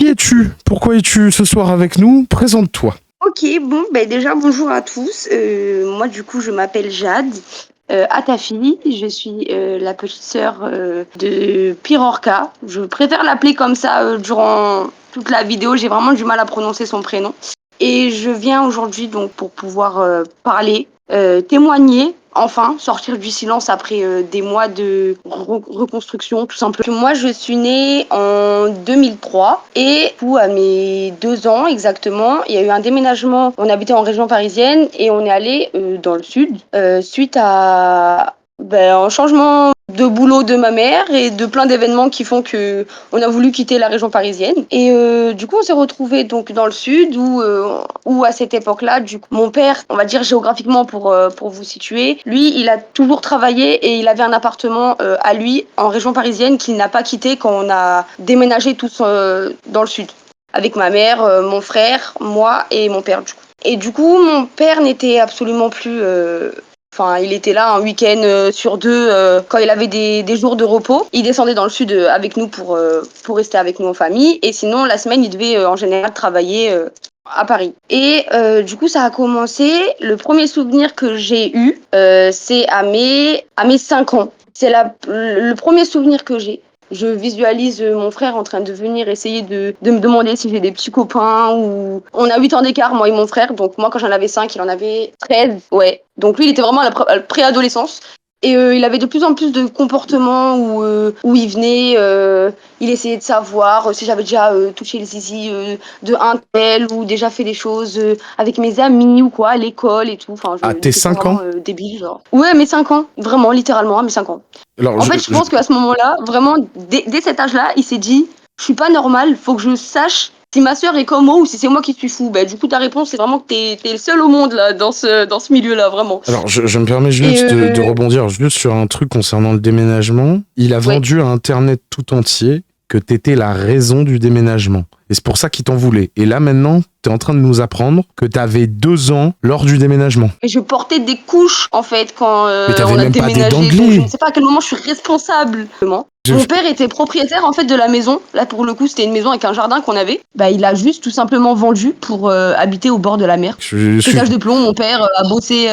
Qui es-tu? Pourquoi es-tu ce soir avec nous? Présente-toi. Ok, bon, déjà bonjour à tous. Moi, du coup, je m'appelle Jade. Atafi, je suis la petite sœur de Pirorca. Je préfère l'appeler comme ça durant toute la vidéo. J'ai vraiment du mal à prononcer son prénom. Et je viens aujourd'hui donc pour pouvoir parler, témoigner, enfin sortir du silence après des mois de reconstruction, tout simplement. Moi, je suis née en 2003 et du coup, à mes 2 ans exactement, il y a eu un déménagement. On habitait en région parisienne et on est allé dans le sud suite à un changement de boulot de ma mère et de plein d'événements qui font que on a voulu quitter la région parisienne. Et du coup, on s'est retrouvés donc dans le sud où à cette époque-là, du coup, mon père, on va dire géographiquement pour vous situer, lui, il a toujours travaillé et il avait un appartement à lui en région parisienne qu'il n'a pas quitté quand on a déménagé tous dans le sud. Avec ma mère, mon frère, moi et mon père, du coup. Et du coup, mon père n'était absolument plus... Enfin, il était là un week-end sur deux quand il avait des jours de repos. Il descendait dans le sud avec nous pour rester avec nous en famille. Et sinon, la semaine, il devait en général travailler à Paris. Et du coup, ça a commencé. Le premier souvenir que j'ai eu, c'est à mes 5 ans. C'est le premier souvenir que j'ai. Je visualise mon frère en train de venir essayer de me demander si j'ai des petits copains ou... On a 8 ans d'écart, moi et mon frère. Donc moi, quand j'en avais 5, il en avait 13. Ouais. Donc lui, il était vraiment à la préadolescence. Et il avait de plus en plus de comportements où il venait, il essayait de savoir si j'avais déjà touché le zizi de un tel ou déjà fait des choses avec mes amis ou quoi, à l'école et tout. Enfin, À tes j'étais 5 ans? vraiment débile, genre. Ouais, à mes 5 ans. Vraiment, littéralement, à mes 5 ans. Alors, En fait, je pense qu'à ce moment-là, vraiment, dès cet âge-là, il s'est dit, je suis pas normal, faut que je sache si ma sœur est comme moi ou si c'est moi qui suis fou. Du coup, ta réponse, c'est vraiment que t'es le seul au monde là, dans ce milieu-là, vraiment. Alors, je me permets juste de rebondir juste sur un truc concernant le déménagement. Il a vendu à Internet tout entier que t'étais la raison du déménagement. Et c'est pour ça qu'il t'en voulait. Et là, maintenant, t'es en train de nous apprendre que t'avais 2 ans lors du déménagement. Mais je portais des couches, en fait, quand mais on a même déménagé. Pas des donc, je ne sais pas à quel moment je suis responsable. Mon père était propriétaire en fait de la maison. Là pour le coup c'était une maison avec un jardin qu'on avait. Il a juste tout simplement vendu pour habiter au bord de la mer. Pétage de plomb, mon père a bossé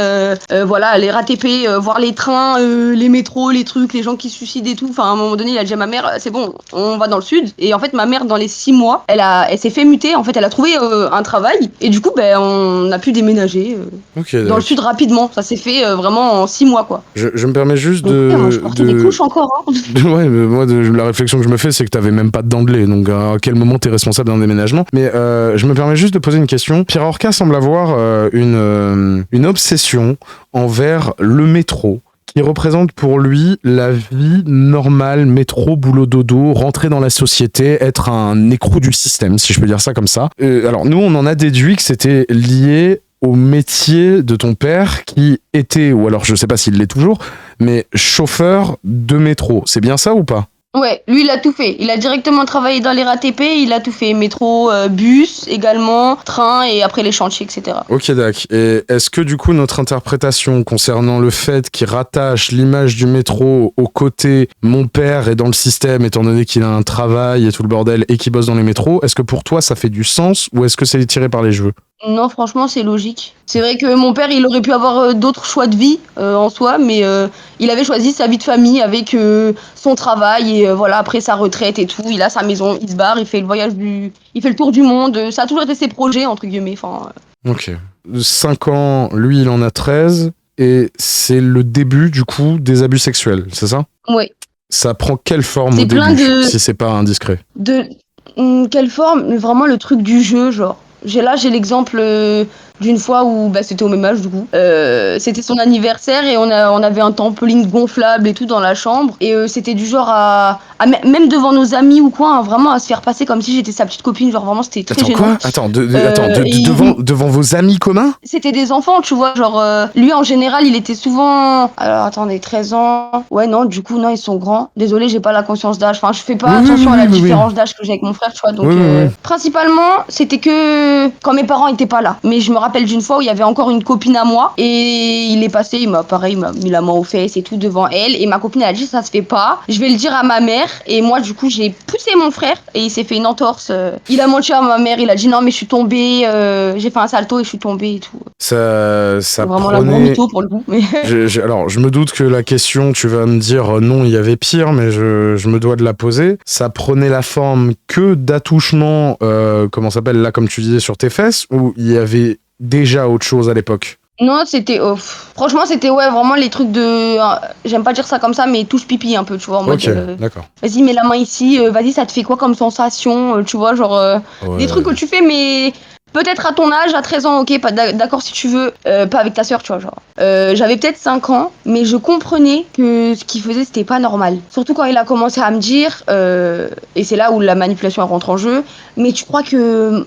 voilà, les RATP, voir les trains, les métros, les trucs, les gens qui se suicident et tout. Enfin à un moment donné il a dit à ma mère c'est bon, on va dans le sud. Et en fait ma mère dans les 6 mois, elle s'est fait muter. En fait elle a trouvé un travail et du coup on a pu déménager dans le sud rapidement. Ça s'est fait vraiment en 6 mois quoi. Je me permets juste je portais des couches encore. Hein. Ouais, mais moi, la réflexion que je me fais, c'est que t'avais même pas de dents de lait. Donc, à quel moment t'es responsable d'un déménagement? Mais je me permets juste de poser une question. Pirorca semble avoir une obsession envers le métro, qui représente pour lui la vie normale, métro, boulot, dodo, rentrer dans la société, être un écrou du système, si je peux dire ça comme ça. Alors, nous, on en a déduit que c'était lié au métier de ton père qui était, ou alors je sais pas s'il l'est toujours, mais chauffeur de métro. C'est bien ça ou pas? Ouais, lui il a tout fait. Il a directement travaillé dans les RATP, il a tout fait. Métro, bus également, train et après les chantiers, etc. Ok, d'accord. Et est-ce que du coup notre interprétation concernant le fait qu'il rattache l'image du métro au côté mon père est dans le système étant donné qu'il a un travail et tout le bordel et qu'il bosse dans les métros, est-ce que pour toi ça fait du sens ou est-ce que c'est tiré par les cheveux? Non, franchement, c'est logique. C'est vrai que mon père, il aurait pu avoir d'autres choix de vie en soi, mais il avait choisi sa vie de famille avec son travail et voilà, après sa retraite et tout. Il a sa maison, il se barre, il fait il fait le tour du monde. Ça a toujours été ses projets, entre guillemets. Ok. 5 ans, lui, il en a 13 et c'est le début, du coup, des abus sexuels, c'est ça? Oui. Ça prend quelle forme au début, si c'est pas indiscret? Quelle forme? Vraiment le truc du jeu, genre. J'ai l'exemple d'une fois où c'était au même âge du coup. C'était son anniversaire et on avait un trampoline gonflable et tout dans la chambre. Et c'était du genre même devant nos amis ou quoi, hein, vraiment à se faire passer comme si j'étais sa petite copine. Genre vraiment c'était très gênant. Devant vos amis communs? C'était des enfants, tu vois. Genre lui en général il était souvent... Alors attendez, 13 ans... Ouais non, du coup non, ils sont grands. Désolé, j'ai pas la conscience d'âge. Enfin je fais pas attention à la différence d'âge que j'ai avec mon frère, tu vois. Donc principalement c'était que quand mes parents étaient pas là. Mais je me rappelle rappelle d'une fois où il y avait encore une copine à moi et il est passé, il m'a mis la main aux fesses et tout devant elle et ma copine elle a dit ça se fait pas, je vais le dire à ma mère et moi du coup j'ai poussé mon frère et il s'est fait une entorse. Il a menti à ma mère, il a dit non mais je suis tombée, j'ai fait un salto et je suis tombée et tout. Ça C'est vraiment prenait... la gros mytho pour le coup. Mais... Alors, je me doute que la question, tu vas me dire non, il y avait pire, mais je me dois de la poser. Ça prenait la forme que d'attouchements, comment ça s'appelle là, comme tu disais, sur tes fesses, ou il y avait déjà autre chose à l'époque? Non, c'était franchement, c'était ouais, vraiment les trucs de j'aime pas dire ça comme ça mais touche pipi un peu, tu vois, en mode Ok, d'accord. vas-y, mets la main ici, vas-y, ça te fait quoi comme sensation, tu vois, genre des trucs que Ouais. tu fais mais peut-être à ton âge, à 13 ans, OK, pas d'accord si tu veux, pas avec ta sœur, tu vois, genre. J'avais peut-être 5 ans, mais je comprenais que ce qu'il faisait, c'était pas normal. Surtout quand il a commencé à me dire et c'est là où la manipulation rentre en jeu, mais tu crois que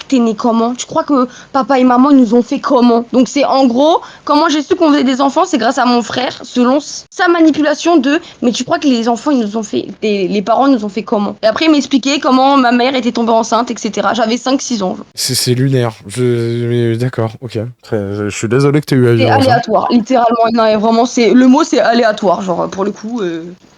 t'es né comment? Tu crois que papa et maman ils nous ont fait comment? Donc c'est en gros, comment j'ai su qu'on faisait des enfants, c'est grâce à mon frère, selon sa manipulation de mais tu crois que les enfants ils nous ont fait les parents nous ont fait comment? Et après il m'expliquait comment ma mère était tombée enceinte, etc. J'avais 5-6 ans. C'est lunaire. Mais d'accord, ok. Je suis désolé que tu aies eu à C'est vivre ça. aléatoire, littéralement. Non, et vraiment, le mot c'est aléatoire, genre pour le coup.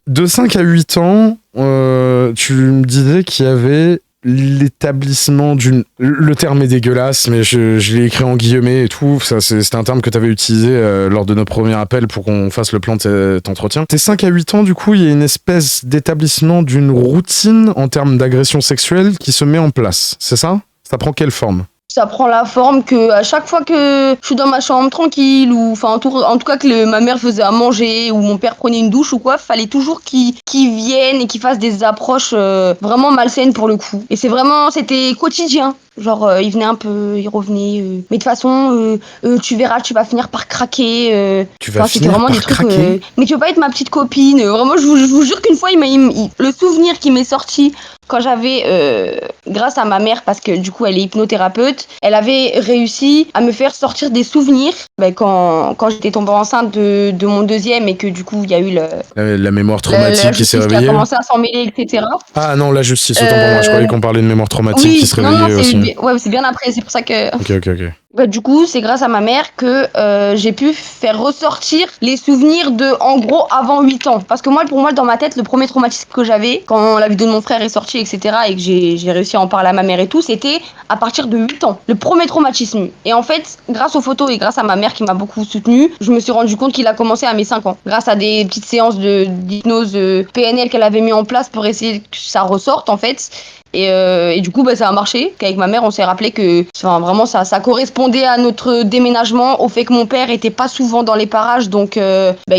De 5 à 8 ans, tu me disais qu'il y avait l'établissement d'une... Le terme est dégueulasse, mais je l'ai écrit en guillemets et tout. C'était un terme que tu avais utilisé lors de nos premiers appels pour qu'on fasse le plan de cet entretien. Tes 5 à 8 ans, du coup, il y a une espèce d'établissement d'une routine en termes d'agression sexuelle qui se met en place. C'est ça? Ça prend quelle forme? Ça prend la forme que à chaque fois que je suis dans ma chambre tranquille ou enfin en tout cas que ma mère faisait à manger ou mon père prenait une douche ou quoi, fallait toujours qu'il vienne et qu'il fasse des approches vraiment malsaines pour le coup. Et c'était quotidien. Genre il venait un peu, il revenait. Mais de toute façon, tu verras, tu vas finir par craquer. Tu vas C'était finir vraiment par des trucs. craquer. Mais tu veux pas être ma petite copine. Vraiment, je vous jure qu'une fois, le souvenir qui m'est sorti quand j'avais, grâce à ma mère, parce que du coup elle est hypnothérapeute, elle avait réussi à me faire sortir des souvenirs quand j'étais tombée enceinte de mon deuxième et que du coup il y a eu La mémoire traumatique la qui s'est justice qui a réveillée. commencé à s'en mêler, etc. Ah non, la justice, autant pour moi. Je croyais qu'on parlait de mémoire traumatique qui Oui, se non, réveillait aussi. c'est bien après, c'est pour ça que... Ok. Du coup, c'est grâce à ma mère que j'ai pu faire ressortir les souvenirs de, en gros, avant 8 ans. Parce que pour moi, dans ma tête, le premier traumatisme que j'avais, quand la vidéo de mon frère est sortie, etc., et que j'ai réussi à en parler à ma mère et tout, c'était à partir de 8 ans. Le premier traumatisme. Et en fait, grâce aux photos et grâce à ma mère qui m'a beaucoup soutenue, je me suis rendu compte qu'il a commencé à mes 5 ans. Grâce à des petites séances d'hypnose PNL qu'elle avait mis en place pour essayer que ça ressorte, en fait. Et du coup, ça a marché. Qu'avec ma mère, on s'est rappelé que vraiment ça correspondait à notre déménagement, au fait que mon père était pas souvent dans les parages, donc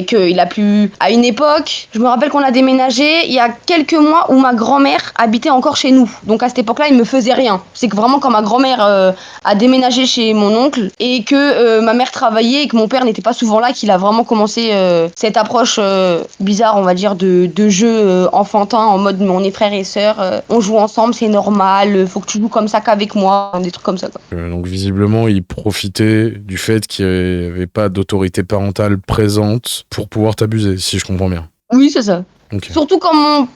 qu'il a pu. À une époque, je me rappelle qu'on a déménagé il y a quelques mois où ma grand-mère habitait encore chez nous. Donc à cette époque-là, il me faisait rien. C'est que vraiment quand ma grand-mère a déménagé chez mon oncle et que ma mère travaillait et que mon père n'était pas souvent là, qu'il a vraiment commencé cette approche bizarre, on va dire, de jeu enfantin en mode on est frères et sœurs, on joue ensemble. C'est normal, faut que tu joues comme ça qu'avec moi, des trucs comme ça quoi. Donc visiblement, il profitait du fait qu'il n'y avait pas d'autorité parentale présente pour pouvoir t'abuser, si je comprends bien. Oui, c'est ça. Okay. Surtout quand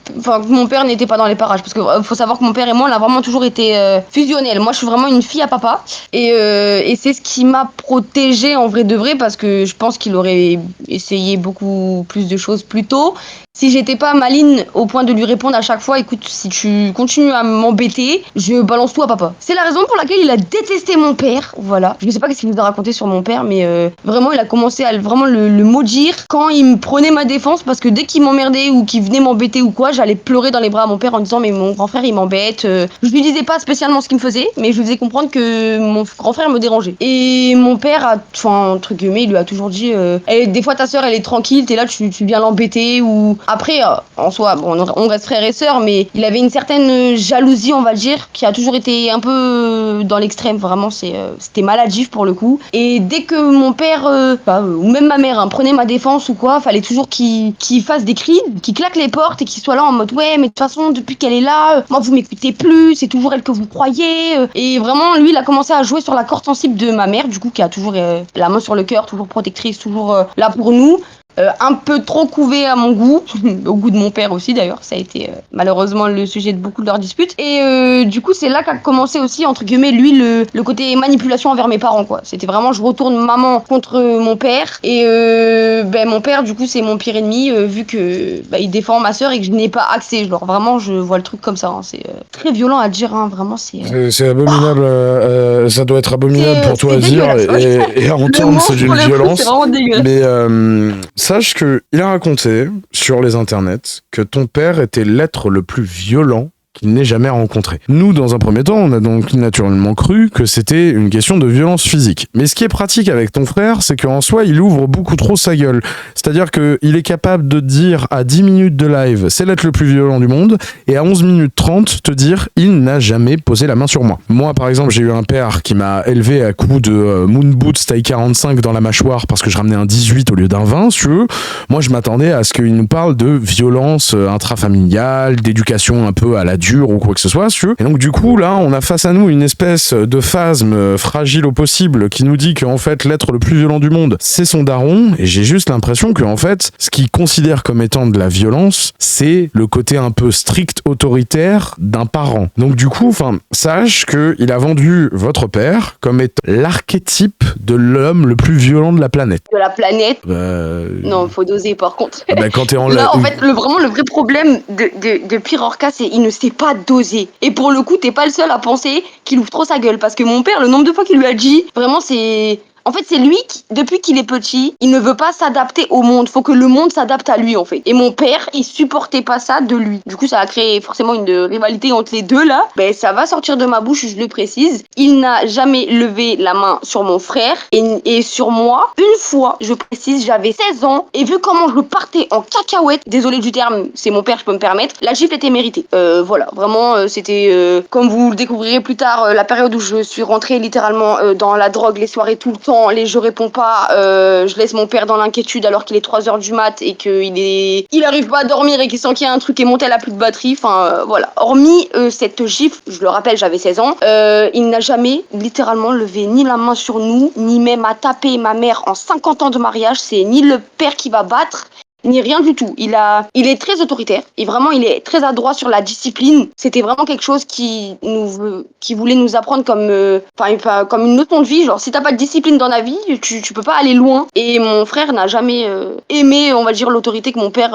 mon père n'était pas dans les parages. Parce que faut savoir que mon père et moi, on a vraiment toujours été fusionnels. Moi, je suis vraiment une fille à papa. Et c'est ce qui m'a protégée en vrai de vrai. Parce que je pense qu'il aurait essayé beaucoup plus de choses plus tôt. Si j'étais pas maline au point de lui répondre à chaque fois, écoute, si tu continues à m'embêter, je balance tout à papa. C'est la raison pour laquelle il a détesté mon père. Voilà. Je ne sais pas ce qu'il vous a raconté sur mon père, mais vraiment, il a commencé à vraiment le maudire quand il me prenait ma défense. Parce que dès qu'il m'emmerdait ou qu'il venait m'embêter ou quoi, j'allais pleurer dans les bras à mon père en disant mais mon grand frère il m'embête. Je lui disais pas spécialement ce qu'il me faisait, mais je lui faisais comprendre que mon grand frère me dérangeait. Et mon père entre guillemets, il lui a toujours dit des fois ta soeur elle est tranquille, t'es là, tu viens l'embêter ou... Après, en soi, on reste frères et sœurs, mais il avait une certaine jalousie, on va dire, qui a toujours été un peu dans l'extrême. Vraiment, c'était maladif pour le coup. Et dès que mon père, ou même ma mère, prenait ma défense ou quoi, fallait toujours qu'il fasse des cris, qu'il claque les portes et qu'il soit là en mode ouais, mais de toute façon, depuis qu'elle est là, moi vous m'écoutez plus, c'est toujours elle que vous croyez. Et vraiment, lui, il a commencé à jouer sur la corde sensible de ma mère, du coup, qui a toujours la main sur le cœur, toujours protectrice, toujours là pour nous. un peu trop couvé à mon goût, au goût de mon père aussi d'ailleurs, ça a été malheureusement le sujet de beaucoup de leurs disputes. Et du coup, c'est là qu'a commencé aussi, entre guillemets, lui, le côté manipulation envers mes parents, quoi. C'était vraiment, je retourne maman contre mon père, et mon père, du coup, c'est mon pire ennemi, vu que il défend ma soeur et que je n'ai pas accès. Genre, vraiment, je vois le truc comme ça, hein. C'est très violent à dire, hein. Vraiment, c'est... C'est abominable, ça doit être abominable pour toi à dire, et à entendre, c'est d'une violence. C'est vraiment dégueulasse. Mais sache qu'il a raconté sur les internets que ton père était l'être le plus violent qu'il n'ait jamais rencontré. Nous, dans un premier temps, on a donc naturellement cru que c'était une question de violence physique. Mais ce qui est pratique avec ton frère, c'est qu'en soi, il ouvre beaucoup trop sa gueule. C'est-à-dire qu'il est capable de dire à 10 minutes de live, c'est l'être le plus violent du monde, et à 11 minutes 30, te dire, il n'a jamais posé la main sur moi. Moi, par exemple, j'ai eu un père qui m'a élevé à coups de moon boots taille 45 dans la mâchoire parce que je ramenais un 18 au lieu d'un 20, si tu veux. Moi, je m'attendais à ce qu'il nous parle de violence intrafamiliale, d'éducation un peu à la dure ou quoi que ce soit, si tu veux. Et donc, du coup, là, on a face à nous une espèce de phasme fragile au possible qui nous dit qu'en fait, l'être le plus violent du monde, c'est son daron. Et j'ai juste l'impression que, en fait, ce qu'il considère comme étant de la violence, c'est le côté un peu strict autoritaire d'un parent. Donc, du coup, sache qu'il a vendu votre père comme étant l'archétype de l'homme le plus violent de la planète. De la planète? Non, faut doser par contre. Quand t'es en là, en fait, vraiment, le vrai problème de Pire Orca, c'est qu'il ne sait pas doser. Et pour le coup, t'es pas le seul à penser qu'il ouvre trop sa gueule. Parce que mon père, le nombre de fois qu'il lui a dit, vraiment, c'est... En fait, c'est lui qui, depuis qu'il est petit, il ne veut pas s'adapter au monde. Faut que le monde s'adapte à lui, en fait. Et mon père, il supportait pas ça de lui. Du coup, ça a créé forcément une rivalité entre les deux, là. Ça va sortir de ma bouche, je le précise. Il n'a jamais levé la main sur mon frère et sur moi. Une fois, je précise, j'avais 16 ans. Et vu comment je partais en cacahuète, désolé du terme, c'est mon père, je peux me permettre, la gifle était méritée. Voilà, vraiment, c'était, comme vous le découvrirez plus tard, la période où je suis rentrée littéralement dans la drogue, les soirées tout le temps. Les je réponds pas, je laisse mon père dans l'inquiétude alors qu'il est 3h du mat et qu'il arrive pas à dormir et qu'il sent qu'il y a un truc et monté à la plus de batterie. Voilà. Hormis cette gifle, je le rappelle, j'avais 16 ans, il n'a jamais littéralement levé ni la main sur nous, ni même à taper ma mère en 50 ans de mariage. C'est ni le père qui va battre, ni rien du tout. Il est très autoritaire et vraiment il est très adroit sur la discipline. C'était vraiment quelque chose qui voulait nous apprendre comme une leçon de vie. Genre, si t'as pas de discipline dans la vie, tu peux pas aller loin. Et mon frère n'a jamais aimé, on va dire, l'autorité que mon père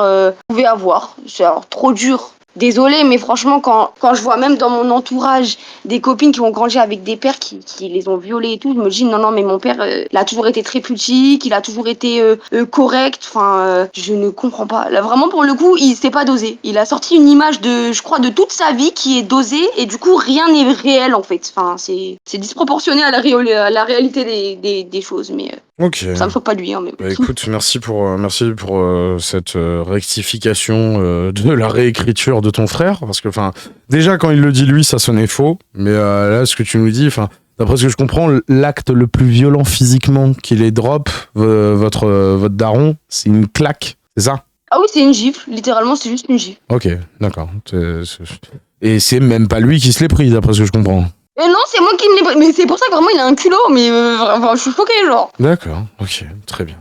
pouvait avoir. C'est alors trop dur. Désolée, mais franchement, quand je vois même dans mon entourage des copines qui ont grandi avec des pères qui les ont violés et tout, je me dis non, mais mon père, il a toujours été très pudique, il a toujours été correct. Je ne comprends pas. Là, vraiment, pour le coup, il s'est pas dosé. Il a sorti une image je crois, de toute sa vie qui est dosée et du coup, rien n'est réel en fait. C'est disproportionné à la réalité des choses, mais Ok. ça me choque pas de lui. Hein, mais... écoute, merci pour cette rectification de la réécriture de ton frère, parce que déjà quand il le dit lui, ça sonnait faux, mais là ce que tu nous dis, d'après ce que je comprends, l'acte le plus violent physiquement qu'il ait drop votre daron, c'est une claque, c'est ça? Ah oui, c'est une gifle, littéralement, c'est juste une gifle. Ok, d'accord. Et c'est même pas lui qui se l'est pris, d'après ce que je comprends. Non, c'est moi qui me l'ai pris. Mais c'est pour ça que vraiment il a un culot, mais je suis choquée, genre. D'accord, ok, très bien.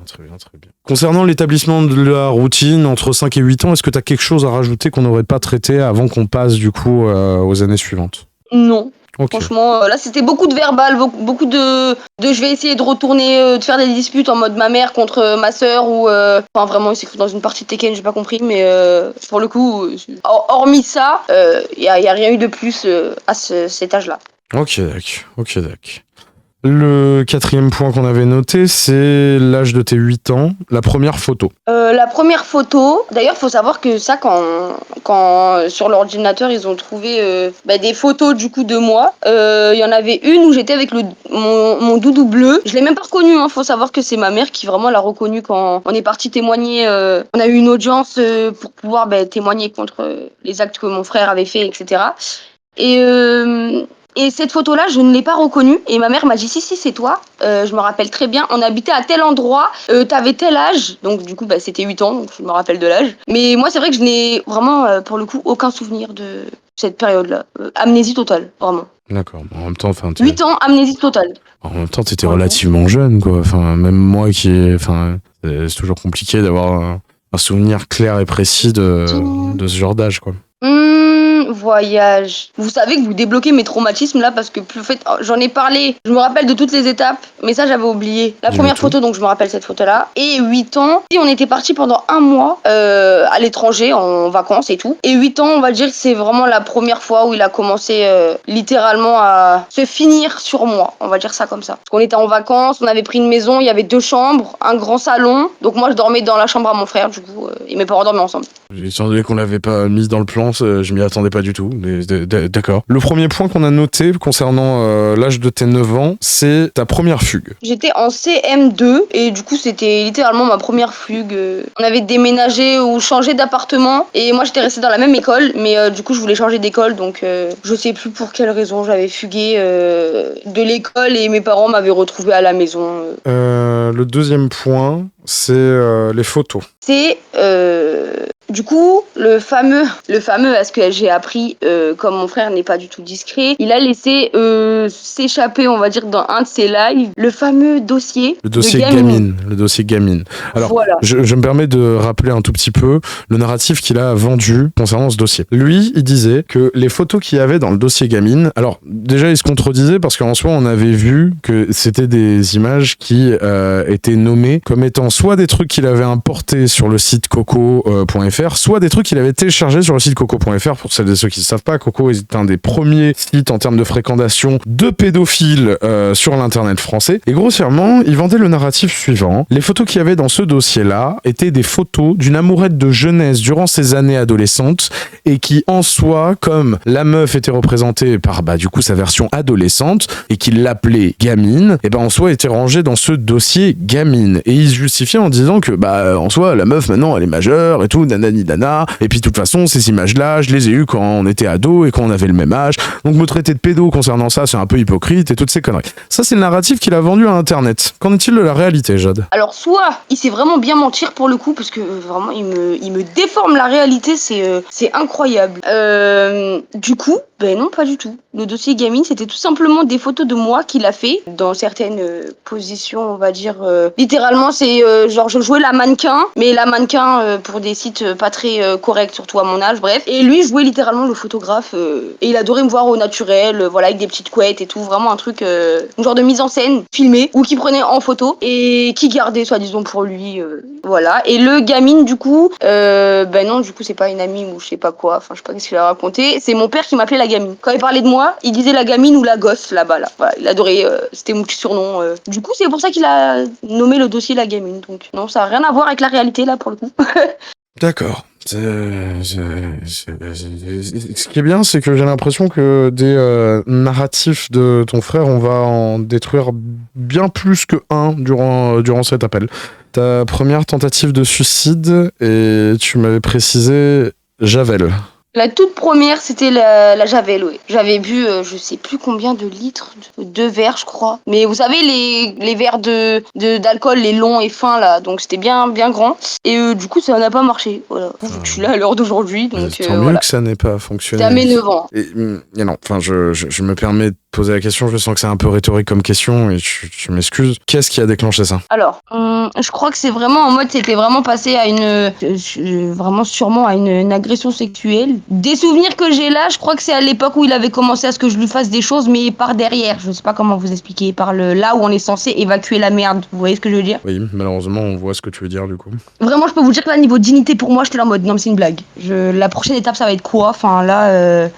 Concernant l'établissement de la routine entre 5 et 8 ans, est-ce que tu as quelque chose à rajouter qu'on n'aurait pas traité avant qu'on passe du coup aux années suivantes? Non. Okay. Franchement, là c'était beaucoup de verbal, beaucoup de je vais essayer de retourner, de faire des disputes en mode ma mère contre ma soeur ou vraiment il s'est cru dans une partie de Tekken, j'ai pas compris, mais pour le coup, hormis ça, y a rien eu de plus à cet âge-là. Ok, d'accord. Le 4e point qu'on avait noté, c'est l'âge de tes 8 ans, la première photo. La première photo, d'ailleurs, faut savoir que ça, quand sur l'ordinateur, ils ont trouvé des photos du coup de moi. Il y en avait une où j'étais avec mon doudou bleu. Je l'ai même pas reconnu, hein. Faut savoir que c'est ma mère qui vraiment l'a reconnu quand on est parti témoigner. On a eu une audience pour pouvoir témoigner contre les actes que mon frère avait fait, etc. Et cette photo-là, je ne l'ai pas reconnue. Et ma mère m'a dit, si, c'est toi. Je me rappelle très bien. On habitait à tel endroit. T'avais tel âge. Donc, du coup, c'était 8 ans. Donc, je me rappelle de l'âge. Mais moi, c'est vrai que je n'ai vraiment, pour le coup, aucun souvenir de cette période-là. Amnésie totale, vraiment. D'accord. En même temps, 8 ans, amnésie totale. En même temps, t'étais relativement jeune, quoi. Enfin, même moi c'est toujours compliqué d'avoir un souvenir clair et précis de ce genre d'âge, quoi. Voyage. Vous savez que vous débloquez mes traumatismes là parce que j'en ai parlé. Je me rappelle de toutes les étapes, mais ça j'avais oublié. La Dis-moi première tout. photo, donc je me rappelle cette photo-là. Et 8 ans. Et on était parti pendant un mois à l'étranger en vacances et tout. Et 8 ans, on va dire que c'est vraiment la première fois où il a commencé littéralement à se finir sur moi. On va dire ça comme ça. Parce qu'on était en vacances, on avait pris une maison, il y avait 2 chambres, un grand salon. Donc moi je dormais dans la chambre à mon frère du coup et mes parents dormaient ensemble. Étant donné qu'on l'avait pas mise dans le plan, je m'y attendais pas du tout. D'accord. Le premier point qu'on a noté concernant l'âge de tes 9 ans, c'est ta première fugue. J'étais en CM2 et du coup c'était littéralement ma première fugue. On avait déménagé ou changé d'appartement et moi j'étais restée dans la même école mais du coup je voulais changer d'école donc je sais plus pour quelle raison j'avais fugué de l'école et mes parents m'avaient retrouvée à la maison. Le deuxième point, c'est les photos. C'est du coup, le fameux, à ce que j'ai appris, comme mon frère n'est pas du tout discret, il a laissé s'échapper, on va dire, dans un de ses lives, le fameux dossier. Le dossier Gamine. Le dossier Gamine. Alors, voilà. je me permets de rappeler un tout petit peu le narratif qu'il a vendu concernant ce dossier. Lui, il disait que les photos qu'il y avait dans le dossier Gamine, alors déjà, il se contredisait parce qu'en soi, on avait vu que c'était des images qui étaient nommées comme étant soit des trucs qu'il avait importés sur le site coco.fr, soit des trucs qu'il avait téléchargés sur le site coco.fr. Pour celles et ceux qui ne savent pas, Coco est un des premiers sites en termes de fréquentation de pédophiles sur l'internet français. Et grossièrement, il vendait le narratif suivant. Les photos qu'il y avait dans ce dossier-là étaient des photos d'une amourette de jeunesse durant ses années adolescentes et qui, en soi, comme la meuf était représentée par du coup sa version adolescente et qu'il l'appelait Gamine, et en soi était rangée dans ce dossier Gamine. Et il se justifiait en disant que en soi la meuf maintenant elle est majeure et tout, nanani dana, et puis de toute façon ces images-là je les ai eues quand on était ado et quand on avait le même âge, donc me traiter de pédo concernant ça c'est un peu hypocrite et toutes ces conneries. Ça c'est le narratif qu'il a vendu à internet. Qu'en est-il de la réalité, Jade? Alors soit il sait vraiment bien mentir pour le coup parce que vraiment il me déforme la réalité, c'est incroyable. Du coup non, pas du tout. Le dossier Gamine, c'était tout simplement des photos de moi qu'il a fait dans certaines positions, on va dire. Littéralement, c'est genre je jouais la mannequin, mais la mannequin pour des sites pas très corrects, surtout à mon âge, bref. Et lui jouait littéralement le photographe et il adorait me voir au naturel, voilà, avec des petites couettes et tout, vraiment un truc, un genre de mise en scène filmée ou qui prenait en photo et qui gardait soi-disant pour lui, voilà. Et le Gamine, du coup, non, du coup c'est pas une amie ou je sais pas quoi, enfin je sais pas ce qu'il a raconté, c'est mon père qui m'appelait la Gamine. Quand il parlait de moi, il disait la gamine ou la gosse là-bas, là. Voilà, il adorait, c'était mon petit surnom. Du coup, c'est pour ça qu'il a nommé le dossier la gamine. Donc non, ça a rien à voir avec la réalité là pour le coup. D'accord. Ce qui est bien, c'est que j'ai l'impression que des narratifs de ton frère, on va en détruire bien plus que un durant cet appel. Ta première tentative de suicide, et tu m'avais précisé Javel. La toute première, c'était la Javel, ouais. J'avais bu, je sais plus combien de litres, 2 verres, je crois. Mais vous savez, les verres d'alcool, les longs et fins, là. Donc, c'était bien, bien grand. Et du coup, ça n'a pas marché. Voilà. Je suis là à l'heure d'aujourd'hui. Donc, tant mieux que ça n'ait pas fonctionné. C'était à mes 9 ans. Et non, enfin, je me permets de poser la question. Je sens que c'est un peu rhétorique comme question et tu m'excuses. Qu'est-ce qui a déclenché ça? Alors, je crois que c'est vraiment en mode, c'était vraiment passé à vraiment sûrement à une agression sexuelle. Des souvenirs que j'ai là, je crois que c'est à l'époque où il avait commencé à ce que je lui fasse des choses, mais par derrière. Je sais pas comment vous expliquer, là où on est censé évacuer la merde. Vous voyez ce que je veux dire? Oui, malheureusement, on voit ce que tu veux dire du coup. Vraiment, je peux vous dire que là, niveau dignité pour moi, j'étais là en mode, non mais c'est une blague. La prochaine étape, ça va être quoi? Enfin là.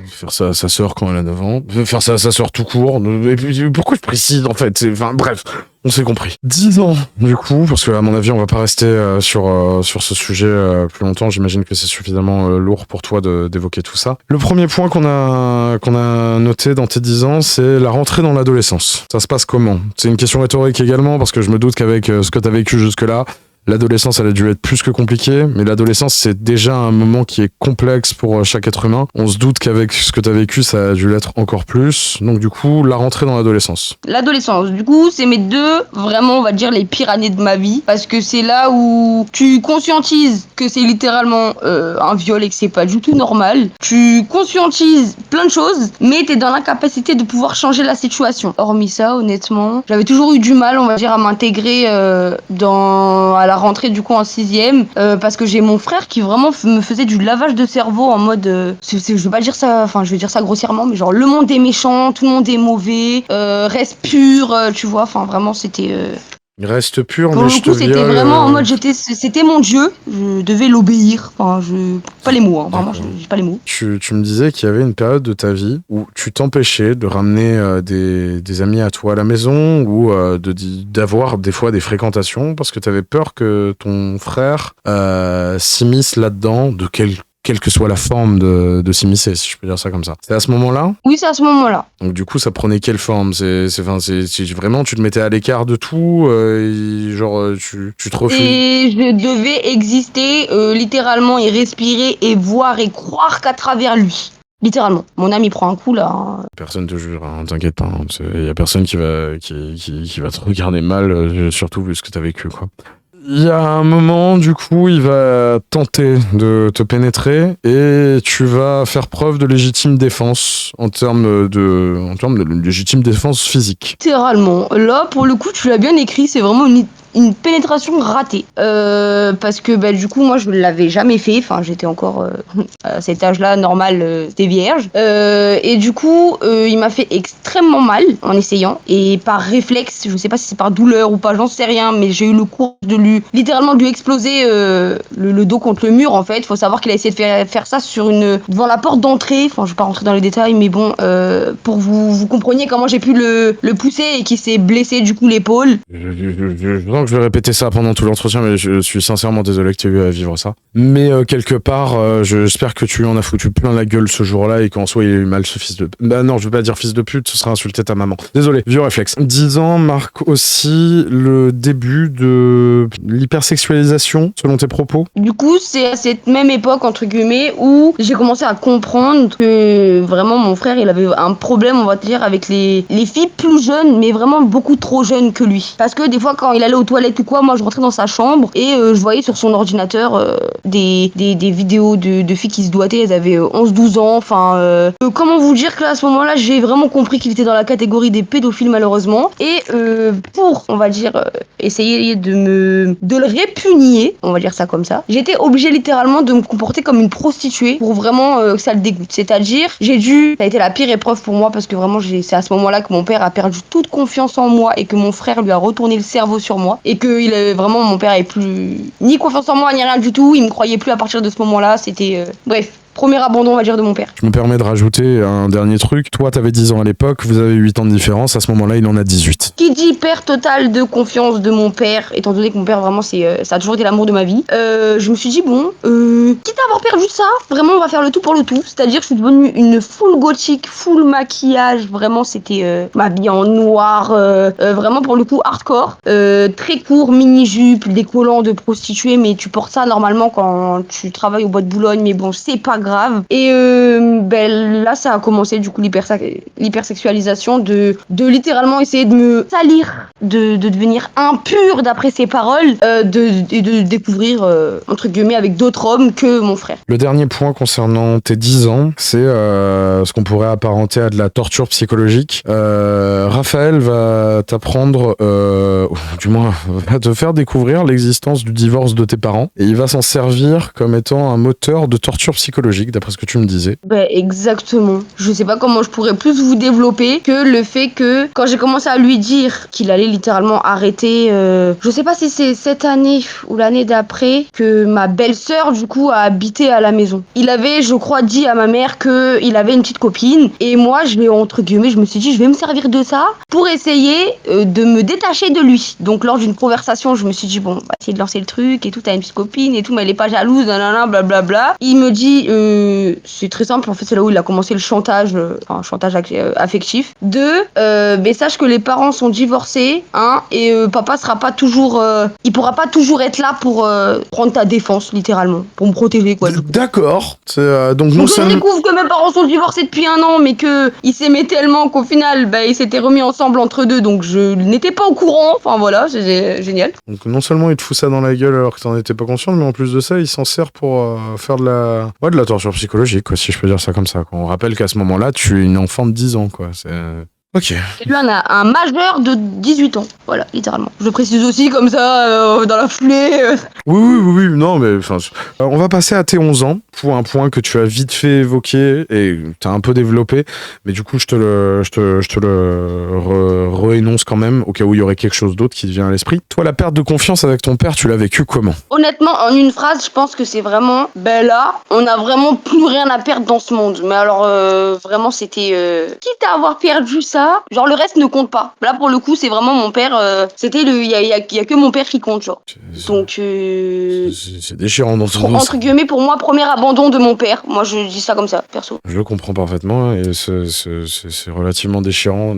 Faire ça à sa sœur quand elle a 9 ans. Faire ça à sa sœur tout court. Et puis, pourquoi je précise en fait? Enfin bref. On s'est compris. 10 ans, du coup, parce que à mon avis, on va pas rester sur ce sujet plus longtemps. J'imagine que c'est suffisamment lourd pour toi d'évoquer tout ça. Le premier point qu'on a noté dans tes 10 ans, c'est la rentrée dans l'adolescence. Ça se passe comment? C'est une question rhétorique également, parce que je me doute qu'avec ce que t'as vécu jusque-là, L'adolescence, elle a dû être plus que compliquée, mais l'adolescence, c'est déjà un moment qui est complexe pour chaque être humain. On se doute qu'avec ce que t'as vécu, ça a dû l'être encore plus. Donc du coup, la rentrée dans l'adolescence. L'adolescence, du coup, c'est mes deux, vraiment, on va dire, les pires années de ma vie. Parce que c'est là où tu conscientises que c'est littéralement un viol et que c'est pas du tout normal. Tu conscientises plein de choses, mais t'es dans l'incapacité de pouvoir changer la situation. Hormis ça, honnêtement, j'avais toujours eu du mal, on va dire, à m'intégrer à la rentrée, du coup, en 6ème. Parce que j'ai mon frère qui vraiment me faisait du lavage de cerveau en mode... je veux pas dire ça, enfin, je vais dire ça grossièrement, mais genre, le monde est méchant, tout le monde est mauvais, reste pur, tu vois, enfin vraiment c'était... Reste pur, Pour mais le je te coup c'était viole. vraiment en mode c'était mon dieu, je devais l'obéir, enfin pas les mots, hein, vraiment j'ai pas les mots. Tu me disais qu'il y avait une période de ta vie où tu t'empêchais de ramener des amis à toi à la maison ou d'avoir des fois des fréquentations parce que tu avais peur que ton frère s'immisce là-dedans de quelle que soit la forme de s'immiscer, si je peux dire ça comme ça. C'est à ce moment-là ? Oui, c'est à ce moment-là. Donc du coup, ça prenait quelle forme ? C'est vraiment, tu te mettais à l'écart de tout, tu te refuses. Et je devais exister littéralement et respirer et voir et croire qu'à travers lui. Littéralement. Mon ami prend un coup là. Hein. Personne te jure, hein, t'inquiète pas. Il y a personne qui va te regarder mal, surtout vu ce que t'as vécu, quoi. Il y a un moment, du coup, il va tenter de te pénétrer et tu vas faire preuve de légitime défense en termes de légitime défense physique. Littéralement. Là, pour le coup, tu l'as bien écrit, c'est vraiment une pénétration ratée. Parce que du coup, moi, je ne l'avais jamais fait. Enfin, j'étais encore à cet âge-là, normal, c'était vierge. Et du coup, il m'a fait extrêmement mal en essayant. Et par réflexe, je sais pas si c'est par douleur ou pas, j'en sais rien, mais j'ai eu le courage de lui exploser le dos contre le mur, en fait. Faut savoir qu'il a essayé de faire ça devant la porte d'entrée. Enfin, je vais pas rentrer dans les détails, mais bon, pour vous compreniez comment j'ai pu le pousser et qu'il s'est blessé, du coup, l'épaule. Je sens que je vais répéter ça pendant tout l'entretien, mais je suis sincèrement désolé que tu aies eu à vivre ça. Mais quelque part, j'espère que tu lui en as foutu plein la gueule ce jour-là et qu'en soi, il a eu mal, ce fils de... Bah non, je veux pas dire fils de pute, ce sera insulter ta maman. Désolé, vieux réflexe. 10 ans marque aussi le début de l'hypersexualisation, selon tes propos. Du coup, c'est à cette même époque, entre guillemets, où j'ai commencé à comprendre que vraiment mon frère, il avait un problème, on va dire, avec les filles plus jeunes, mais vraiment beaucoup trop jeunes que lui. Parce que des fois, quand il allait aux toilettes ou quoi, moi, je rentrais dans sa chambre et je voyais sur son ordinateur des vidéos de filles qui se doigtaient, elles avaient 11-12 ans, enfin... comment vous dire que là, à ce moment-là, j'ai vraiment compris qu'il était dans la catégorie des pédophiles, malheureusement. Et pour, on va dire, essayer de le répugner, on va dire ça comme ça, j'étais obligée littéralement de me comporter comme une prostituée pour vraiment que ça le dégoûte. C'est-à-dire, ça a été la pire épreuve pour moi parce que vraiment, c'est à ce moment-là que mon père a perdu toute confiance en moi et que mon frère lui a retourné le cerveau sur moi et que vraiment, mon père avait plus ni confiance en moi ni rien du tout, il me croyait plus à partir de ce moment-là, c'était... Bref. Premier abandon, on va dire, de mon père. Je me permets de rajouter un dernier truc. Toi, t'avais 10 ans à l'époque, vous avez 8 ans de différence. À ce moment-là, il en a 18. Qui dit perte totale de confiance de mon père, étant donné que mon père, vraiment, ça a toujours été l'amour de ma vie, je me suis dit, bon, quitte à avoir perdu ça, vraiment, on va faire le tout pour le tout. C'est-à-dire, je suis devenue une full gothique, full maquillage. Vraiment, c'était m'habiller en noir, vraiment, pour le coup, hardcore. Très court, mini-jupe, des collants de prostituée, mais tu portes ça normalement quand tu travailles au bois de Boulogne, mais bon, c'est pas grave. Et là, ça a commencé du coup l'hypersexualisation de littéralement essayer de me salir, de devenir impure d'après ses paroles, de découvrir entre guillemets avec d'autres hommes que mon frère. Le dernier point concernant tes 10 ans, c'est ce qu'on pourrait apparenter à de la torture psychologique. Raphaël va t'apprendre, du moins va te faire découvrir l'existence du divorce de tes parents et il va s'en servir comme étant un moteur de torture psychologique, d'après ce que tu me disais. Exactement. Je sais pas comment je pourrais plus vous développer que le fait que quand j'ai commencé à lui dire qu'il allait littéralement arrêter, je sais pas si c'est cette année ou l'année d'après que ma belle-sœur du coup a habité à la maison. Il avait, je crois, dit à ma mère que il avait une petite copine et moi je me suis dit je vais me servir de ça pour essayer de me détacher de lui. Donc lors d'une conversation, je me suis dit bon, on va essayer de lancer le truc et tout, t'as une petite copine et tout, mais elle est pas jalouse, nanana, blablabla. Il me dit c'est très simple, en fait c'est là où il a commencé le chantage, chantage affectif. Mais sache que les parents sont divorcés blessé, hein, et papa sera pas toujours, il pourra pas toujours être là pour prendre ta défense, littéralement, pour me protéger, quoi. D'accord. Donc non Donc je seulement... découvre que mes parents sont divorcés depuis 1 an, mais que ils s'aimaient tellement qu'au final, bah, ils s'étaient remis ensemble entre deux, donc je n'étais pas au courant. Enfin voilà, c'est génial. Donc non seulement il te fout ça dans la gueule alors que t'en étais pas conscient, mais en plus de ça, il s'en sert pour faire de la torture psychologique, quoi, si je peux dire ça comme ça. On rappelle qu'à ce moment-là, tu es une enfant de 10 ans, quoi. Ok. Et lui, on a un majeur de 18 ans, voilà, littéralement. Je précise aussi comme ça, dans la foulée. Oui, non, mais enfin, on va passer à tes 11 ans, pour un point que tu as vite fait évoquer et tu as un peu développé, mais du coup, je te le réénonce quand même, au cas où il y aurait quelque chose d'autre qui te vient à l'esprit. Toi, la perte de confiance avec ton père, tu l'as vécu comment? Honnêtement, en une phrase, je pense que c'est vraiment, ben là, on a vraiment plus rien à perdre dans ce monde. Mais alors, vraiment, c'était, quitte à avoir perdu ça, genre le reste ne compte pas. Là, pour le coup, c'est vraiment mon père, c'était il y a que mon père qui compte, genre. Donc, c'est déchirant d'entendre ça. entre guillemets, pour moi, premier abandon de mon père. Moi, je dis ça comme ça, perso. Je le comprends parfaitement et c'est relativement déchirant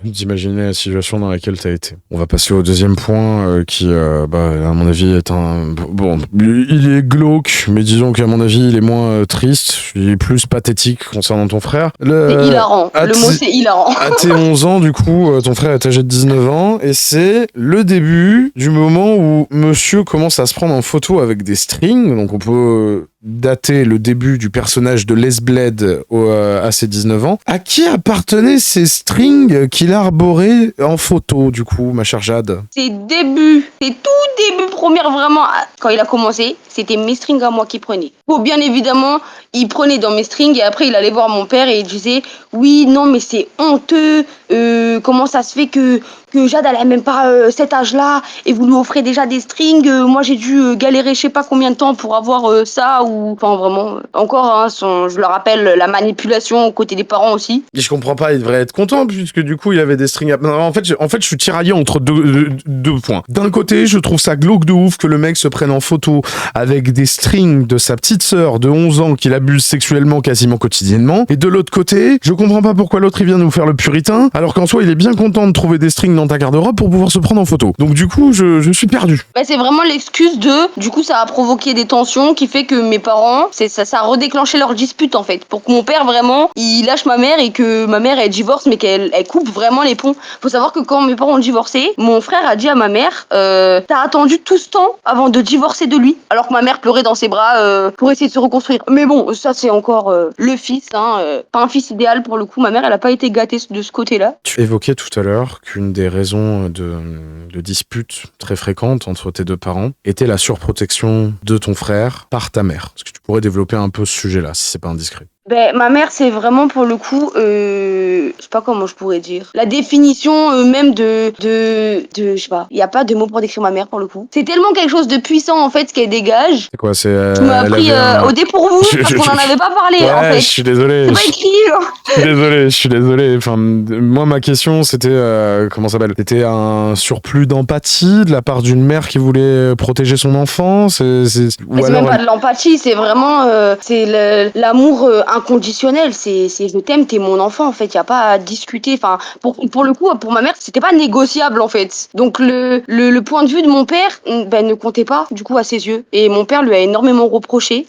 d'imaginer la situation dans laquelle tu as été. On va passer au deuxième point qui, à mon avis, est bon, il est glauque, mais disons qu'à mon avis, il est moins triste, il est plus pathétique concernant ton frère. C'est hilarant. Le mot, c'est hilarant. À tes 11 ans, du coup, ton frère est âgé de 19 ans et c'est le début du moment où monsieur commence à se prendre en photo avec des strings, donc on peut dater le début du personnage de Les Bled à ses 19 ans. À qui appartenaient ces strings qu'il arborait en photo, du coup, ma chère Jade? C'est tout début, première vraiment, quand il a commencé, c'était mes strings à moi qu'il prenait. Bon, bien évidemment, il prenait dans mes strings et après il allait voir mon père et il disait « Oui, non, mais c'est honteux, comment ça se fait que Jade elle a même pas cet âge-là et vous lui offrez déjà des strings, moi j'ai dû galérer je sais pas combien de temps pour avoir ça » ou enfin vraiment, encore, hein, je le rappelle, la manipulation aux côtés des parents aussi. Et je comprends pas, il devrait être content puisque du coup il avait des strings. En fait, je suis tiraillé entre deux points. D'un côté, je trouve ça glauque de ouf que le mec se prenne en photo avec des strings de sa petite sœur de 11 ans qu'il abuse sexuellement quasiment quotidiennement. Et de l'autre côté, je comprends pas pourquoi l'autre il vient nous faire le puritain alors qu'en soi il est bien content de trouver des strings dans ta garde-robe pour pouvoir se prendre en photo. Donc du coup, je suis perdu. Bah, c'est vraiment l'excuse du coup ça a provoqué des tensions qui fait que mes parents, ça a redéclenché leur dispute en fait. Pour que mon père vraiment, il lâche ma mère et que ma mère elle divorce mais qu'elle coupe vraiment les ponts. Faut savoir que quand mes parents ont divorcé, mon frère a dit à ma mère, t'as attendu tout ce temps avant de divorcer de lui, alors que ma mère pleurait dans ses bras pour essayer de se reconstruire. Mais bon, ça c'est encore le fils, hein, pas un fils idéal pour le coup. Ma mère elle a pas été gâtée de ce côté-là. Tu évoquais tout à l'heure qu'une des raisons de disputes très fréquentes entre tes deux parents était la surprotection de ton frère par ta mère. Est-ce que tu pourrais développer un peu ce sujet-là, si c'est pas indiscret? Ben, ma mère, c'est vraiment pour le coup, je sais pas comment je pourrais dire. La définition même de, je sais pas. Il y a pas de mots pour décrire ma mère pour le coup. C'est tellement quelque chose de puissant en fait qu'elle dégage. C'est quoi, Tu m'as pris au dépourvu parce qu'on en avait pas parlé ouais, en fait. Je suis désolé. C'est pas écrit genre. Je suis désolé. Enfin, moi ma question c'était comment ça s'appelle? C'était un surplus d'empathie de la part d'une mère qui voulait protéger son enfant. C'est même pas de l'empathie, c'est vraiment c'est l'amour inconditionnel, c'est je t'aime, t'es mon enfant en fait, y a pas à discuter. Enfin pour le coup pour ma mère c'était pas négociable en fait. Donc le point de vue de mon père ne comptait pas du coup à ses yeux et mon père lui a énormément reproché,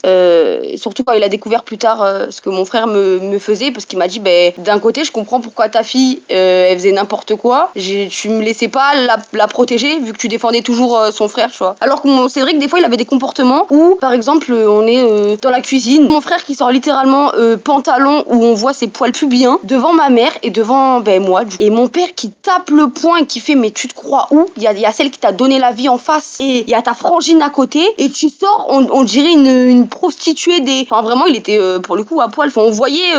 surtout quand il a découvert plus tard ce que mon frère me faisait, parce qu'il m'a dit d'un côté je comprends pourquoi ta fille elle faisait n'importe quoi, tu me laissais pas la protéger vu que tu défendais toujours son frère, tu vois. Alors que c'est vrai que des fois il avait des comportements où par exemple on est dans la cuisine, mon frère qui sort littéralement pantalon où on voit ses poils pubiens devant ma mère et devant moi et mon père qui tape le poing et qui fait mais tu te crois où? Il y a celle qui t'a donné la vie en face et il y a ta frangine à côté et tu sors, on dirait une prostituée enfin vraiment il était pour le coup à poil, enfin on voyait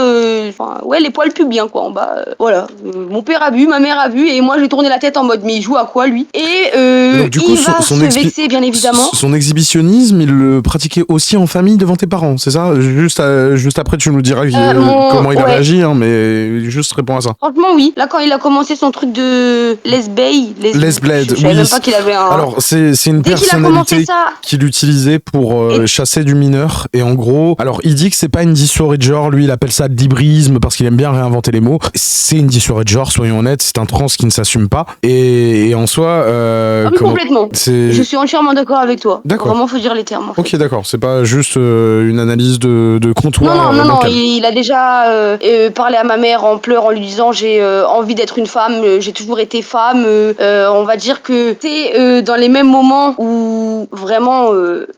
les poils pubiens quoi en bas, voilà. Mon père a bu, ma mère a bu et moi j'ai tourné la tête en mode mais il joue à quoi lui? Et donc, du coup, il va se vexer bien évidemment. Son exhibitionnisme il le pratiquait aussi en famille devant tes parents, c'est ça? Juste après, tu nous diras comment il a ouais. réagi, hein, mais juste réponds à ça. Franchement, oui. Là, quand il a commencé son truc de Lesblade, je savais oui. même pas qu'il avait un... Alors, c'est une Dès qu'il a commencé personnalité ça... qu'il utilisait pour chasser du mineur. Et en gros, alors il dit que c'est pas une dysphorie de genre, lui il appelle ça de l'hybrisme parce qu'il aime bien réinventer les mots. C'est une dysphorie de genre, soyons honnêtes, c'est un trans qui ne s'assume pas. Et en soi... oui, complètement. C'est... Je suis entièrement d'accord avec toi. D'accord. Vraiment, faut dire les termes. En fait. Ok, d'accord. C'est pas juste une analyse de comptoir. Non. Il a déjà parlé à ma mère en pleurs, en lui disant j'ai envie d'être une femme, j'ai toujours été femme. On va dire que c'est dans les mêmes moments où vraiment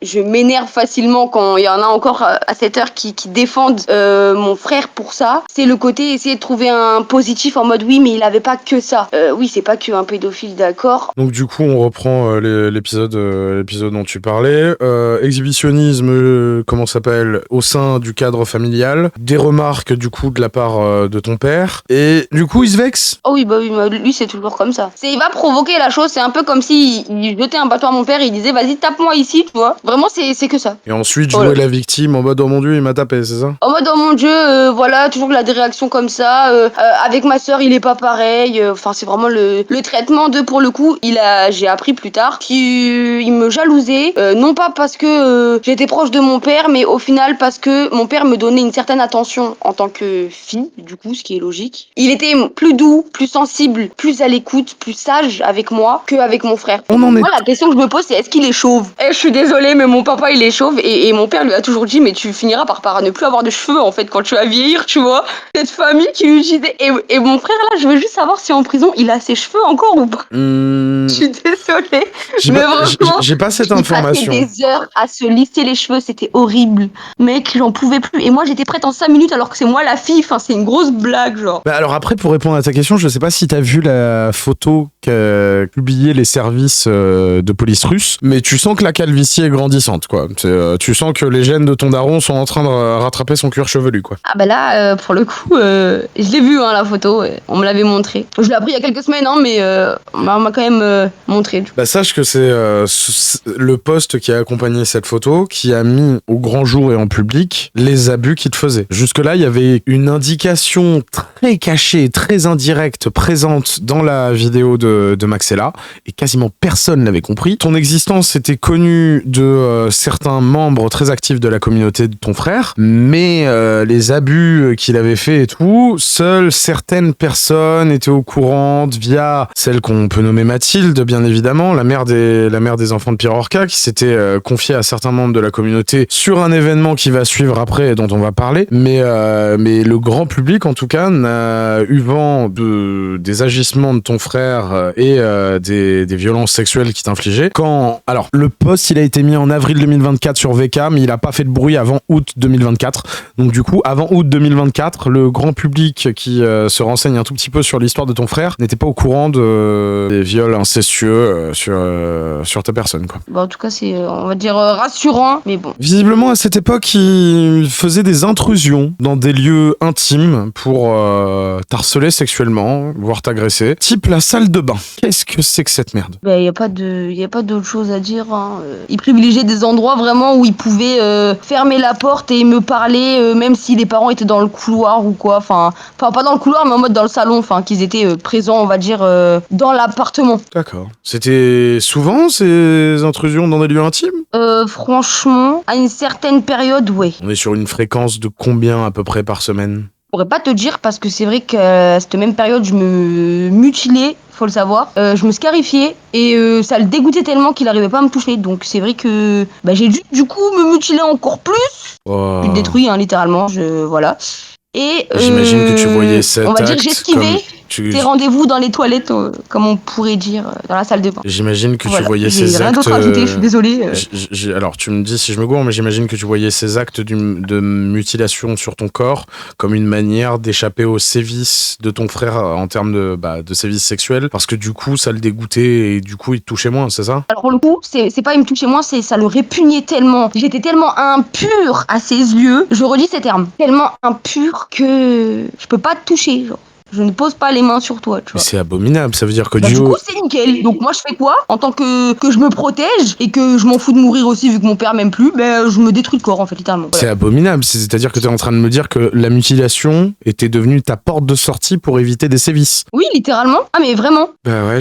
je m'énerve facilement quand il y en a encore à cette heure qui défendent mon frère pour ça. C'est le côté essayer de trouver un positif en mode oui, mais il avait pas que ça. Oui, c'est pas qu'un pédophile, d'accord. Donc du coup, on reprend l'épisode dont tu parlais. Exhibitionnisme, comment ça s'appelle, au sein du cadre familial. Des remarques du coup de la part de ton père. Et du coup, il se vexe. Oh oui, lui c'est toujours comme ça. Il va provoquer la chose, c'est un peu comme si il jetait un bâton à mon père et il disait vas-y tape-moi ici, tu vois. Vraiment c'est que ça. Et ensuite jouer la victime en mode oh mon dieu il m'a tapé, c'est ça? En mode oh mon dieu, voilà, toujours il a des réactions comme ça. Avec ma soeur il est pas pareil. Enfin c'est vraiment le traitement de pour le coup. J'ai appris plus tard qu'il me jalousait, non pas parce que j'étais proche de mon père, mais au final parce que mon père me donnait une certaine attention en tant que fille, du coup, ce qui est logique. Il était plus doux, plus sensible, plus à l'écoute, plus sage avec moi qu'avec mon frère. Moi, la question que je me pose, c'est est-ce qu'il est chauve? Je suis désolée, mais mon papa, il est chauve et mon père lui a toujours dit, mais tu finiras par ne plus avoir de cheveux, en fait, quand tu vas vieillir, tu vois. Cette famille qui l'utilisait. Et mon frère, là, je veux juste savoir si en prison, il a ses cheveux encore ou pas. Je suis désolée. J'ai pas cette information. Il passait des heures à se lisser les cheveux, c'était horrible. Mec, j'en pouvais plus. Et moi, j'étais prête en 5 minutes alors que c'est moi la fille. Enfin, c'est une grosse blague, genre. Bah alors après, pour répondre à ta question, je sais pas si t'as vu la photo qu'a publié les services de police russes, mais tu sens que la calvitie est grandissante, quoi. Tu sens que les gènes de ton daron sont en train de rattraper son cuir chevelu, quoi. Ah bah là, pour le coup, je l'ai vu, hein, la photo. On me l'avait montré. Je l'ai appris il y a quelques semaines, hein, mais on m'a quand même montré. Bah sache que c'est le post qui a accompagné cette photo qui a mis au grand jour et en public les abus qu'il te faisait. Jusque-là, il y avait une indication très cachée, très indirecte, présente dans la vidéo de Maxella, et quasiment personne l'avait compris. Ton existence était connue de certains membres très actifs de la communauté de ton frère, mais les abus qu'il avait fait et tout, seules certaines personnes étaient au courant via celle qu'on peut nommer Mathilde, bien évidemment, la mère des enfants de Pierre Orca, qui s'était confiée à certains membres de la communauté sur un événement qui va suivre après et dont on va parler, mais le grand public en tout cas n'a eu vent des agissements de ton frère et des violences sexuelles qu'il t'infligeait. Alors le post il a été mis en avril 2024 sur VK, mais il a pas fait de bruit avant août 2024. Donc du coup avant août 2024, le grand public qui se renseigne un tout petit peu sur l'histoire de ton frère n'était pas au courant des viols incestueux sur ta personne, quoi. Bon, en tout cas c'est on va dire rassurant, mais bon. Visiblement à cette époque il faisait des intrusions dans des lieux intimes pour t'harceler sexuellement, voire t'agresser, type la salle de bain. Qu'est-ce que c'est que cette merde? Ben y a pas d'autre chose à dire, hein. Il privilégiait des endroits vraiment où il pouvait fermer la porte et me parler, même si les parents étaient dans le couloir ou quoi, enfin pas dans le couloir mais en mode dans le salon, enfin qu'ils étaient présents, on va dire dans l'appartement. D'accord. C'était souvent ces intrusions dans des lieux intimes? Franchement, à une certaine période, ouais. On est sur une fréquence de combien à peu près par semaine? Je pourrais pas te dire parce que c'est vrai qu'à cette même période, je me mutilais, faut le savoir. Je me scarifiais et ça le dégoûtait tellement qu'il arrivait pas à me toucher. Donc c'est vrai que j'ai dû du coup me mutiler encore plus. Oh. Je le détruis, hein, littéralement. Voilà. Et j'imagine que tu voyais cet on va dire acte j'esquivais tes rendez-vous dans les toilettes, comme on pourrait dire, dans la salle de bain. J'imagine que tu voyais ces J'ai rien actes... d'autre à ajouter, je suis désolée. Alors, tu me dis si je me gourre, mais j'imagine que tu voyais ces actes de mutilation sur ton corps comme une manière d'échapper aux sévices de ton frère en termes de sévices sexuels, parce que du coup, ça le dégoûtait et du coup, il te touchait moins, c'est ça? Alors pour le coup, c'est pas il me touchait moins, ça le répugnait tellement. J'étais tellement impure à ses yeux, je redis ces termes, tellement impure que je peux pas te toucher, genre. Je ne pose pas les mains sur toi, tu vois. C'est abominable, ça veut dire que Du coup, c'est nickel. Donc moi, je fais quoi? En tant que je me protège et que je m'en fous de mourir aussi, vu que mon père m'aime plus, je me détruis le corps, en fait, littéralement. C'est abominable, c'est-à-dire que t'es en train de me dire que la mutilation était devenue ta porte de sortie pour éviter des sévices. Oui, littéralement. Ah, mais vraiment. Bah ouais,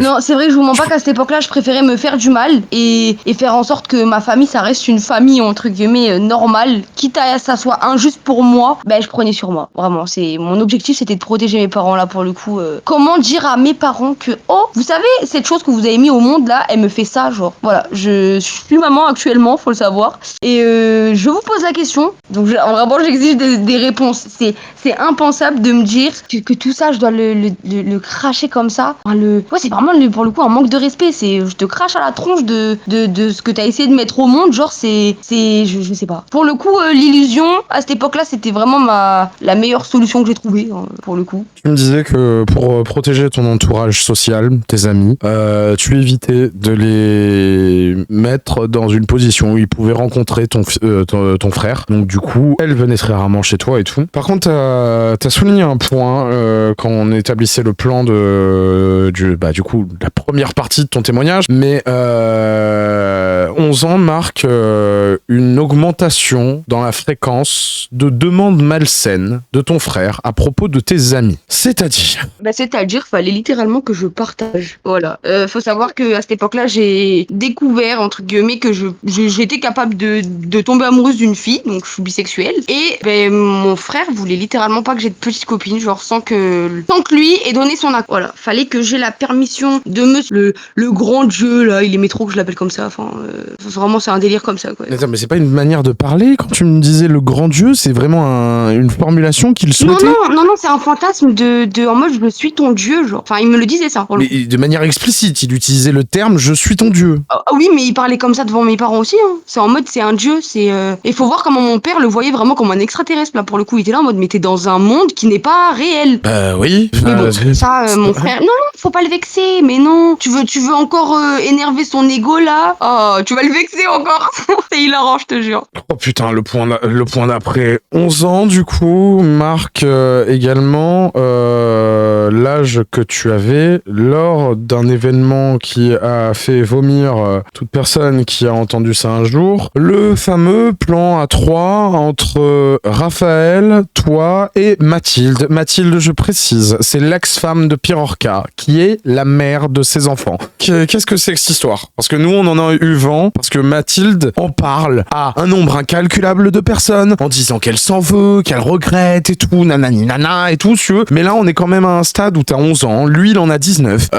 Non, c'est vrai que je vous mens pas qu'à cette époque-là, je préférais me faire du mal et faire en sorte que ma famille, ça reste une famille, entre guillemets, normale. Quitte à ça soit injuste pour moi, je prenais sur moi. Vraiment, mon objectif, c'était de protéger mes parents, là, pour le coup. Comment dire à mes parents que, oh, vous savez, cette chose que vous avez mis au monde, là, elle me fait ça, genre. Voilà, je suis maman actuellement, faut le savoir. Et je vous pose la question. Donc, vraiment, j'exige des réponses. C'est impensable de me dire que tout ça, je dois le cracher comme ça. Ouais, c'est vraiment, pour le coup, un manque de respect. Je te crache à la tronche de ce que t'as essayé de mettre au monde. Genre, je sais pas. Pour le coup, l'illusion, à cette époque-là, c'était vraiment la meilleure solution que j'ai trouvée, pour le coup. Tu me disais que pour protéger ton entourage social, tes amis, tu évitais de les mettre dans une position où ils pouvaient rencontrer ton frère. Donc du coup, elle venait très rarement chez toi et tout. Par contre, t'as souligné un point quand on établissait le plan du coup, la première partie de ton témoignage. Mais 11 ans marque une augmentation dans la fréquence de demandes malsaines de ton frère à propos de tes amis. C'est-à-dire, fallait littéralement que je partage. Voilà. Faut savoir que à cette époque-là, j'ai découvert, entre guillemets, que j'étais capable de tomber amoureuse d'une fille, donc je suis bisexuelle. Et mon frère voulait littéralement pas que j'ai de petite copine, genre sans que lui ait donné son accord. Voilà. Fallait que j'ai la permission de le grand dieu, là, il aimait trop que je l'appelle comme ça. Enfin, vraiment, c'est un délire comme ça, quoi. Attends, mais c'est pas une manière de parler quand tu me disais le grand dieu, c'est vraiment une formulation qu'il souhaitait. Non, c'est un fantasme en mode je suis ton dieu, genre. Enfin, il me le disait ça. Mais de manière explicite, il utilisait le terme je suis ton dieu. Ah oui, mais il parlait comme ça devant mes parents aussi, hein. C'est en mode c'est un dieu, il faut voir comment mon père le voyait vraiment comme un extraterrestre, là, pour le coup. Il était là en mode mais t'es dans un monde qui n'est pas réel. Oui. Mais bon, ça, mon frère, non, faut pas le vexer, mais non. Tu veux encore énerver son ego, là? Oh, tu vas le vexer encore. C'est hilarant, je te jure. Oh putain, le point d'après 11 ans, du coup, marque également l'âge que tu avais lors d'un événement qui a fait vomir toute personne qui a entendu ça un jour. Le fameux plan à 3 entre Raphaël, toi et Mathilde. Mathilde, je précise, c'est l'ex-femme de Pirorca, qui est la mère de ses enfants. Qu'est-ce que c'est que cette histoire? Parce que nous, on en a eu vent, parce que Mathilde en parle à un nombre incalculable de personnes, en disant qu'elle s'en veut, qu'elle regrette et tout, nanani nana et tout, si tu veux. Mais là, on est quand même à un stade où t'as 11 ans, lui, il en a 19.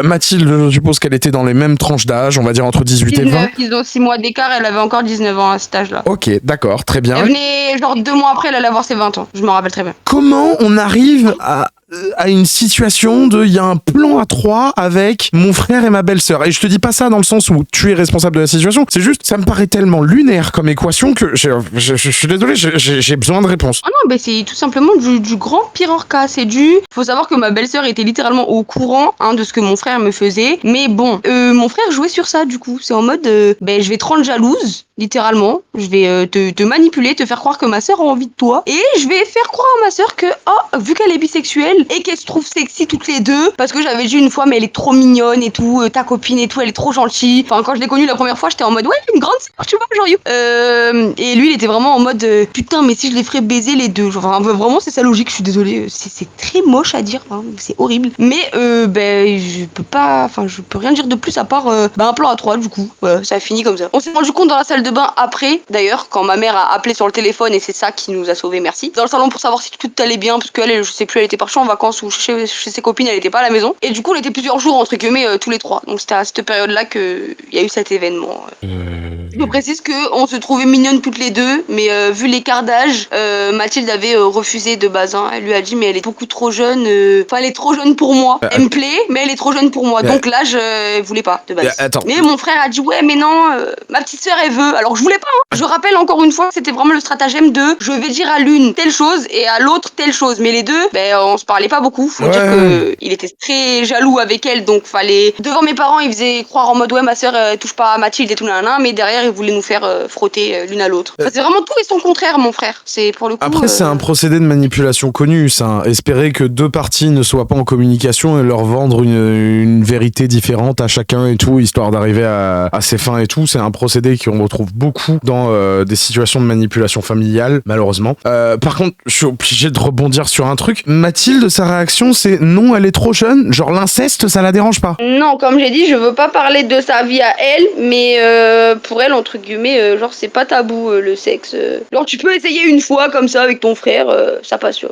Mathilde, je suppose qu'elle était dans les mêmes tranches d'âge, on va dire entre 18 et 20. Ils ont 6 mois d'écart, elle avait encore 19 ans à cet âge-là. Ok, d'accord, très bien. Elle venait, genre 2 mois après, elle allait avoir ses 20 ans. Je me rappelle très bien. Comment on arrive à une situation il y a un plan à 3 avec mon frère et ma belle-sœur. Et je te dis pas ça dans le sens où tu es responsable de la situation, c'est juste, ça me paraît tellement lunaire comme équation que je suis désolé, j'ai besoin de réponse. Ah non, c'est tout simplement du grand Pirorca. Faut savoir que ma belle-sœur était littéralement au courant de ce que mon frère me faisait. Mais bon, mon frère jouait sur ça, du coup. C'est en mode, je vais te rendre jalouse, littéralement. Je vais te manipuler, te faire croire que ma sœur a envie de toi. Et je vais faire croire à ma sœur que, vu qu'elle est bisexuelle, et qu'elles se trouvent sexy toutes les deux, parce que j'avais dit une fois mais elle est trop mignonne et tout, ta copine et tout, elle est trop gentille. Enfin, quand je l'ai connue la première fois, j'étais en mode ouais, une grande sœur, tu vois, genre et lui il était vraiment en mode putain, mais si je les ferais baiser les deux, genre vraiment c'est sa logique. Je suis désolée, c'est très moche à dire, c'est horrible, mais je peux rien dire de plus à part un plan à 3 du coup. Voilà, ça a fini comme ça. On s'est rendu compte dans la salle de bain après, d'ailleurs, quand ma mère a appelé sur le téléphone, et c'est ça qui nous a sauvés, merci, dans le salon, pour savoir si tout allait bien, parce qu'elle, je sais plus, elle était partie en vacances ou chez ses copines, elle était pas à la maison. Et du coup, on était plusieurs jours, entre guillemets, tous les trois. Donc c'était à cette période-là qu'il y a eu cet événement. Je précise qu'on se trouvait mignonnes toutes les deux, mais vu l'écart d'âge, Mathilde avait refusé de base. Elle lui a dit, mais elle est beaucoup trop jeune. Enfin, elle est trop jeune pour moi. Elle me plaît, mais elle est trop jeune pour moi. Donc l'âge, elle voulait pas de base. Attends. Mais mon frère a dit, ouais, mais non, ma petite sœur, elle veut. Alors je voulais pas, hein. Je rappelle encore une fois que c'était vraiment le stratagème de je vais dire à l'une telle chose et à l'autre telle chose. Mais les deux, on se parlait pas beaucoup. Faut dire que il était très jaloux avec elle, donc fallait. Devant mes parents, il faisait croire en mode ouais, ma soeur touche pas à Mathilde et tout, nanana, mais derrière, il voulait nous faire frotter l'une à l'autre. Enfin, c'est vraiment tout et son contraire, mon frère. C'est pour le coup. Après, c'est un procédé de manipulation connu, ça. Espérer que deux parties ne soient pas en communication et leur vendre une vérité différente à chacun et tout, histoire d'arriver à ses fins et tout, c'est un procédé qu'on retrouve beaucoup dans des situations de manipulation familiale, malheureusement. Par contre, je suis obligé de rebondir sur un truc. Mathilde, sa réaction, c'est non, elle est trop jeune. Genre l'inceste, ça la dérange pas. Non, comme j'ai dit, je veux pas parler de sa vie à elle, mais pour elle, entre guillemets, genre c'est pas tabou le sexe. Genre tu peux essayer une fois comme ça avec ton frère, ça passe.